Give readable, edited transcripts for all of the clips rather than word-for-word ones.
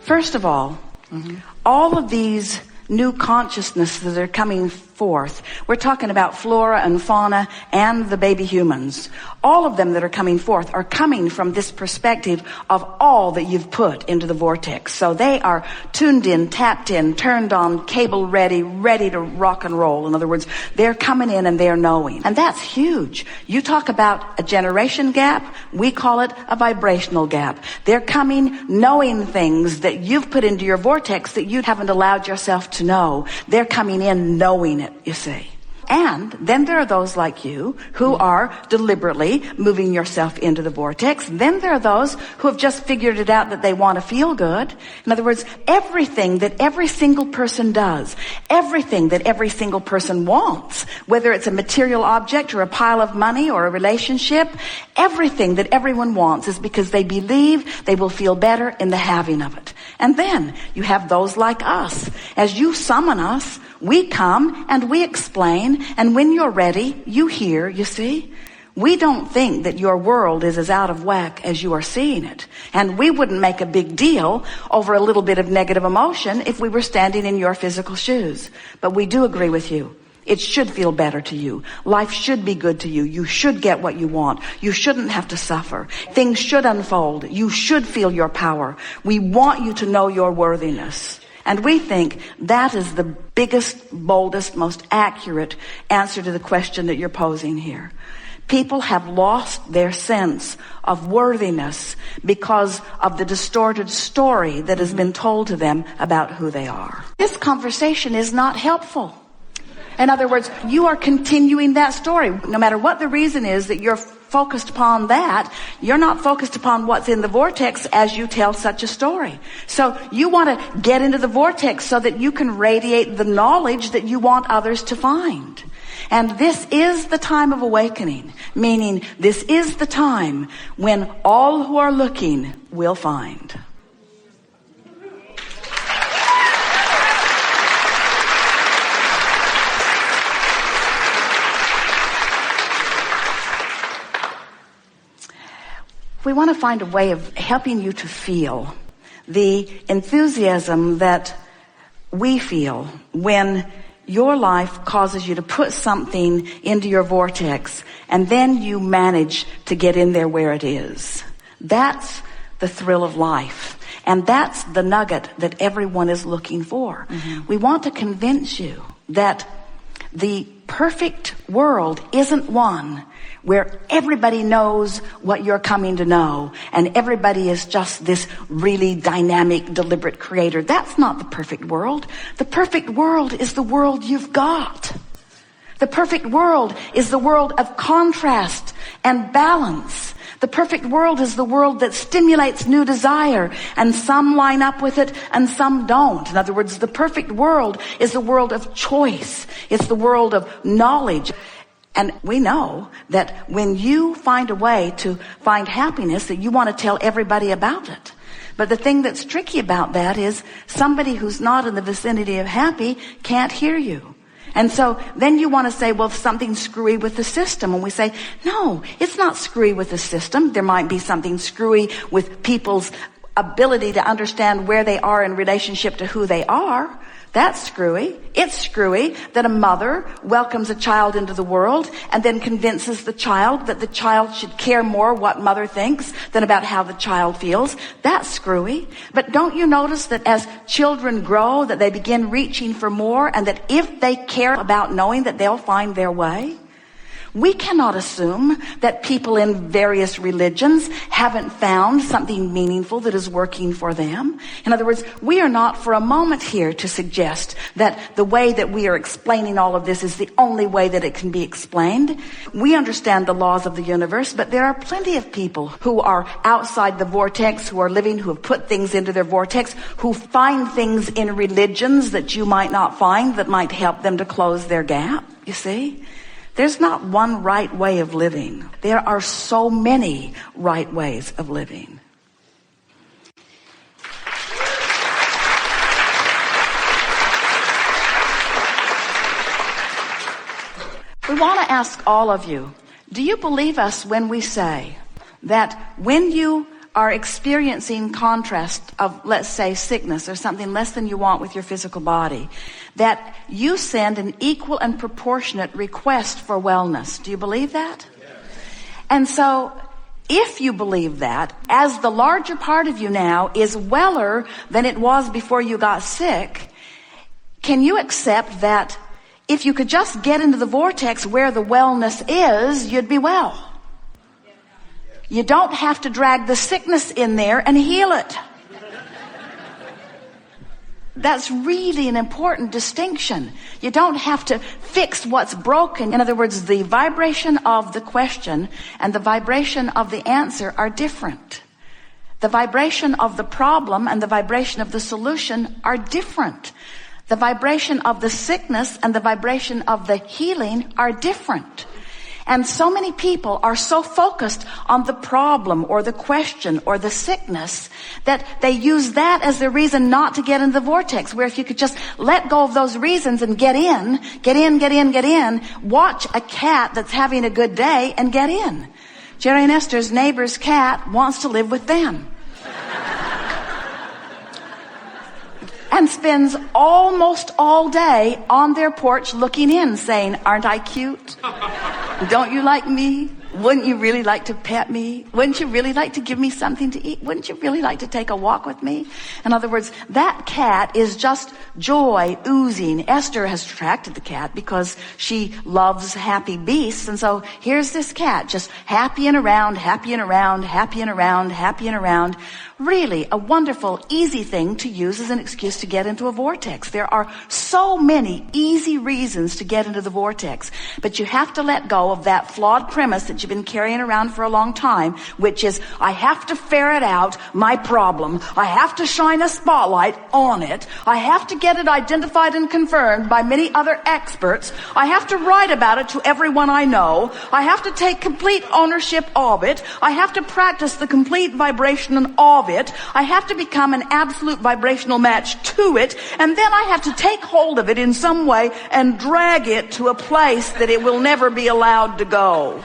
First of all, all of these new consciousnesses that are coming forth, we're talking about flora and fauna and the baby humans. All of them that are coming forth are coming from this perspective of all that you've put into the vortex. So they are tuned in, tapped in, turned on, cable ready, ready to rock and roll. In other words, they're coming in and they're knowing. And that's huge. You talk about a generation gap, we call it a vibrational gap. They're coming knowing things that you've put into your vortex that you haven't allowed yourself to know. They're coming in knowing it, you see. And then there are those like you who are deliberately moving yourself into the vortex. Then there are those who have just figured it out that they want to feel good. In other words, everything that every single person does, everything that every single person wants, whether it's a material object or a pile of money or a relationship, everything that everyone wants is because they believe they will feel better in the having of it. And then you have those like us. As you summon us, we come and we explain, and when you're ready, you hear, you see. We don't think that your world is as out of whack as you are seeing it. And we wouldn't make a big deal over a little bit of negative emotion if we were standing in your physical shoes. But we do agree with you. It should feel better to you. Life should be good to you. You should get what you want. You shouldn't have to suffer. Things should unfold. You should feel your power. We want you to know your worthiness. And we think that is the biggest, boldest, most accurate answer to the question that you're posing here. People have lost their sense of worthiness because of the distorted story that has been told to them about who they are. This conversation is not helpful. In other words, you are continuing that story. No matter what the reason is that you're focused upon that, you're not focused upon what's in the vortex as you tell such a story. So you want to get into the vortex so that you can radiate the knowledge that you want others to find. And this is the time of awakening, meaning this is the time when all who are looking will find. We want to find a way of helping you to feel the enthusiasm that we feel when your life causes you to put something into your vortex and then you manage to get in there where it is. That's the thrill of life. And that's the nugget that everyone is looking for. We want to convince you that the perfect world isn't one where everybody knows what you're coming to know and everybody is just this really dynamic, deliberate creator. That's not the perfect world. The perfect world is the world you've got. The perfect world is the world of contrast and balance. The perfect world is the world that stimulates new desire, and some line up with it and some don't. In other words, the perfect world is the world of choice. It's the world of knowledge. And we know that when you find a way to find happiness, that you want to tell everybody about it. But the thing that's tricky about that is somebody who's not in the vicinity of happy can't hear you. And so then you want to say, well, something's screwy with the system. And we say, no, it's not screwy with the system. There might be something screwy with people's ability to understand where they are in relationship to who they are. That's screwy. It's screwy that a mother welcomes a child into the world and then convinces the child that the child should care more what mother thinks than about how the child feels. That's screwy. But don't you notice that as children grow, that they begin reaching for more, and that if they care about knowing that they'll find their way? We cannot assume that people in various religions haven't found something meaningful that is working for them. In other words, we are not for a moment here to suggest that the way that we are explaining all of this is the only way that it can be explained. We understand the laws of the universe, but there are plenty of people who are outside the vortex, who are living, who have put things into their vortex, who find things in religions that you might not find that might help them to close their gap, you see? There's not one right way of living. There are so many right ways of living. We want to ask all of you, do you believe us when we say that when you are experiencing contrast of, let's say, sickness or something less than you want with your physical body, that you send an equal and proportionate request for wellness. Do you believe that? Yes. And so, if you believe that, as the larger part of you now is weller than it was before you got sick, can you accept that if you could just get into the vortex where the wellness is, you'd be well? You don't have to drag the sickness in there and heal it. That's really an important distinction. You don't have to fix what's broken. In other words, the vibration of the question and the vibration of the answer are different. The vibration of the problem and the vibration of the solution are different. The vibration of the sickness and the vibration of the healing are different. And so many people are so focused on the problem or the question or the sickness that they use that as their reason not to get into the vortex, where if you could just let go of those reasons and get in, watch a cat that's having a good day and get in. Jerry and Esther's neighbor's cat wants to live with them. And spends almost all day on their porch looking in, saying, "Aren't I cute? Don't you like me? Wouldn't you really like to pet me? Wouldn't you really like to give me something to eat? Wouldn't you really like to take a walk with me?" In other words, that cat is just joy oozing. Esther has attracted the cat because she loves happy beasts. And so here's this cat just happy and around. Really a wonderful, easy thing to use as an excuse to get into a vortex. There are so many easy reasons to get into the vortex, but you have to let go of that flawed premise that you've been carrying around for a long time, which is, I have to ferret out my problem. I have to shine a spotlight on it. I have to get it identified and confirmed by many other experts. I have to write about it to everyone I know. I have to take complete ownership of it. I have to practice the complete vibration of it. I have to become an absolute vibrational match to it, and then I have to take hold of it in some way and drag it to a place that it will never be allowed to go.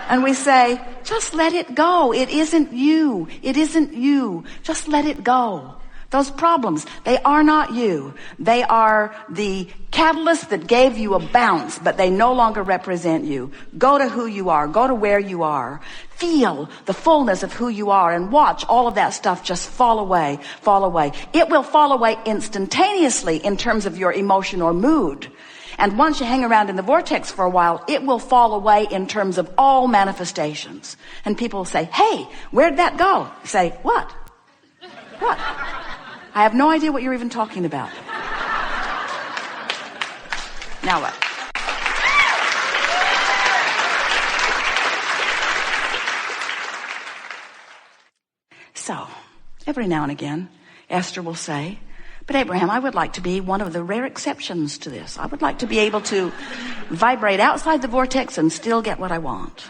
And we say, just let it go. It isn't you. It isn't you. Just let it go. Those problems, they are not you. They are the catalyst that gave you a bounce, but they no longer represent you. Go to who you are. Go to where you are. Feel the fullness of who you are and watch all of that stuff just fall away, fall away. It will fall away instantaneously in terms of your emotion or mood. And once you hang around in the vortex for a while, it will fall away in terms of all manifestations. And people will say, "Hey, where'd that go?" You say, "What? What? I have no idea what you're even talking about." Now what? So, every now and again, Esther will say, "But Abraham, I would like to be one of the rare exceptions to this. I would like to be able to vibrate outside the vortex and still get what I want."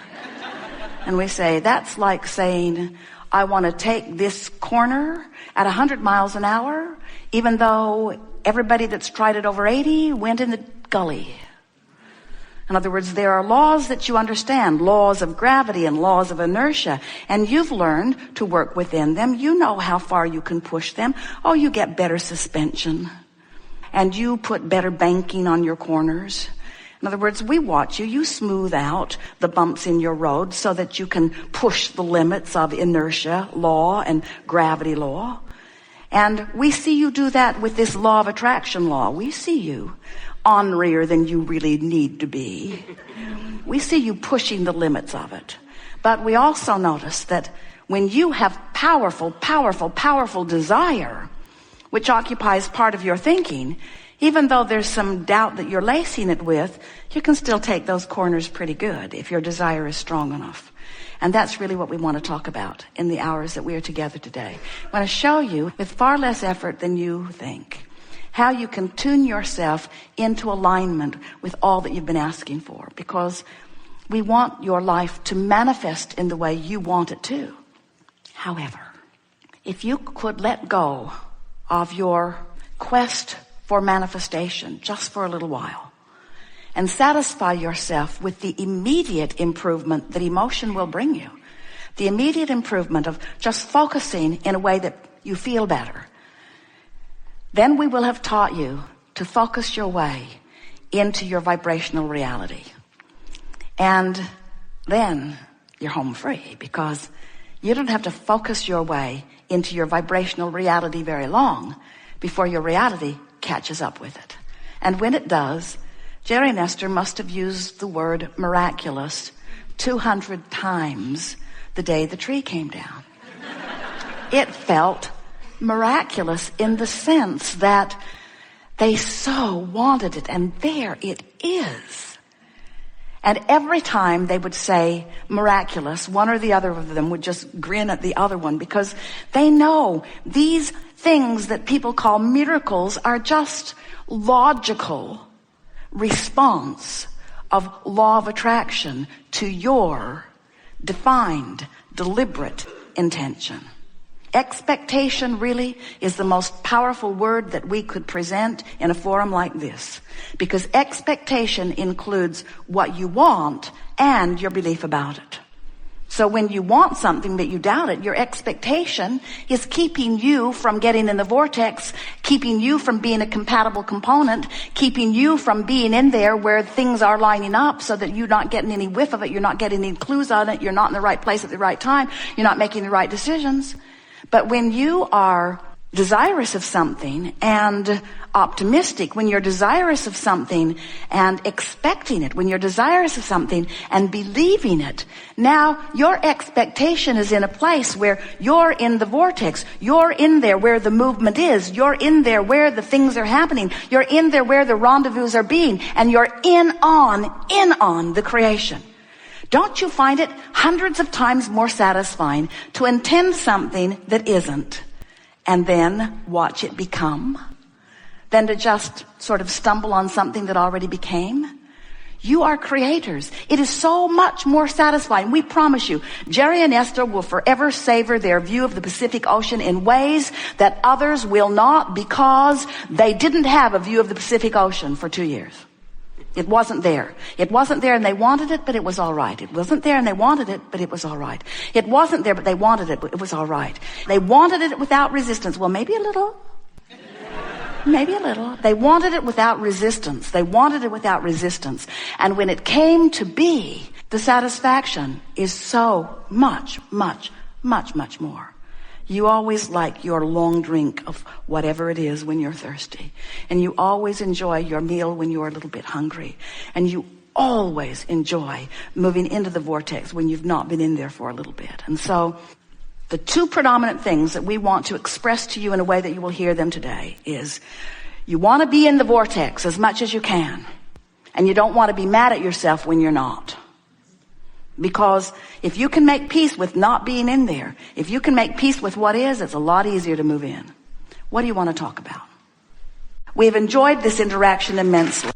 And we say, that's like saying, "I want to take this corner at 100 miles an hour, even though everybody that's tried it over 80 went in the gully." In other words, there are laws that you understand, laws of gravity and laws of inertia, and you've learned to work within them. You know how far you can push them. Oh, you get better suspension, and you put better banking on your corners. In other words, we watch you. You smooth out the bumps in your road so that you can push the limits of inertia law and gravity law. And we see you do that with this law of attraction law. We see you ornerier than you really need to be. We see you pushing the limits of it. But we also notice that when you have powerful desire, which occupies part of your thinking, even though there's some doubt that you're lacing it with, you can still take those corners pretty good if your desire is strong enough. And that's really what we want to talk about in the hours that we are together today. I want to show you, with far less effort than you think, how you can tune yourself into alignment with all that you've been asking for. Because we want your life to manifest in the way you want it to. However, if you could let go of your quest for manifestation just for a little while and satisfy yourself with the immediate improvement that emotion will bring you. The immediate improvement of just focusing in a way that you feel better. Then we will have taught you to focus your way into your vibrational reality. And then you're home free, because you don't have to focus your way into your vibrational reality very long before your reality catches up with it. And when it does, Jerry and Esther must have used the word miraculous 200 times the day the tree came down. It felt miraculous in the sense that they so wanted it, and there it is. And every time they would say miraculous, one or the other of them would just grin at the other one, because they know these things that people call miracles are just logical response of law of attraction to your defined, deliberate intention. Expectation really is the most powerful word that we could present in a forum like this, because expectation includes what you want and your belief about it. So when you want something but you doubt it, your expectation is keeping you from getting in the vortex, keeping you from being a compatible component, keeping you from being in there where things are lining up so that you're not getting any whiff of it, you're not getting any clues on it, you're not in the right place at the right time, you're not making the right decisions. But when you are desirous of something and optimistic, when you're desirous of something and expecting it, when you're desirous of something and believing it, now your expectation is in a place where you're in the vortex, you're in there where the movement is, you're in there where the things are happening, you're in there where the rendezvous are being, and you're in on the creation. Don't you find it hundreds of times more satisfying to intend something that isn't and then watch it become than to just sort of stumble on something that already became? You are creators. It is so much more satisfying. We promise you, Jerry and Esther will forever savor their view of the Pacific Ocean in ways that others will not, because they didn't have a view of the Pacific Ocean for 2 years. It wasn't there. It wasn't there and they wanted it, but it was all right. It wasn't there and they wanted it, but it was all right. It wasn't there, but they wanted it, but it was all right. They wanted it without resistance. Well, maybe a little. Maybe a little. They wanted it without resistance. They wanted it without resistance. And when it came to be, the satisfaction is so much, much, much, much more. You always like your long drink of whatever it is when you're thirsty. And you always enjoy your meal when you're a little bit hungry. And you always enjoy moving into the vortex when you've not been in there for a little bit. And so the two predominant things that we want to express to you in a way that you will hear them today is you want to be in the vortex as much as you can. And you don't want to be mad at yourself when you're not. Because if you can make peace with not being in there, if you can make peace with what is, it's a lot easier to move in. What do you want to talk about? We've enjoyed this interaction immensely.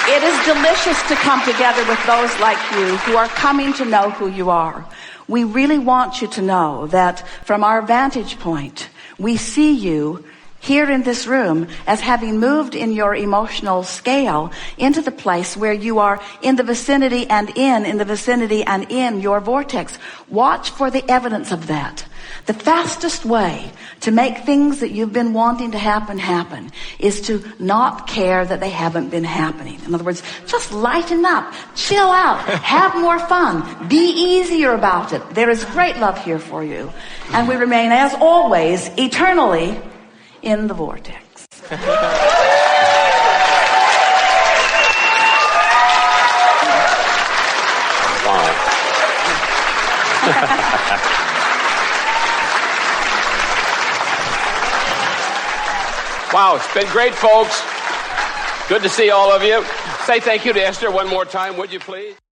It is delicious to come together with those like you who are coming to know who you are. We really want you to know that from our vantage point, we see you here in this room as having moved in your emotional scale into the place where you are in the vicinity and in the vicinity and in your vortex. Watch for the evidence of that. The fastest way to make things that you've been wanting to happen is to not care that they haven't been happening. In other words, just lighten up, chill out, have more fun, be easier about it. There is great love here for you. And we remain, as always, eternally in the vortex. Wow, it's been great, folks. Good to see all of you. Say thank you to Esther one more time, would you please?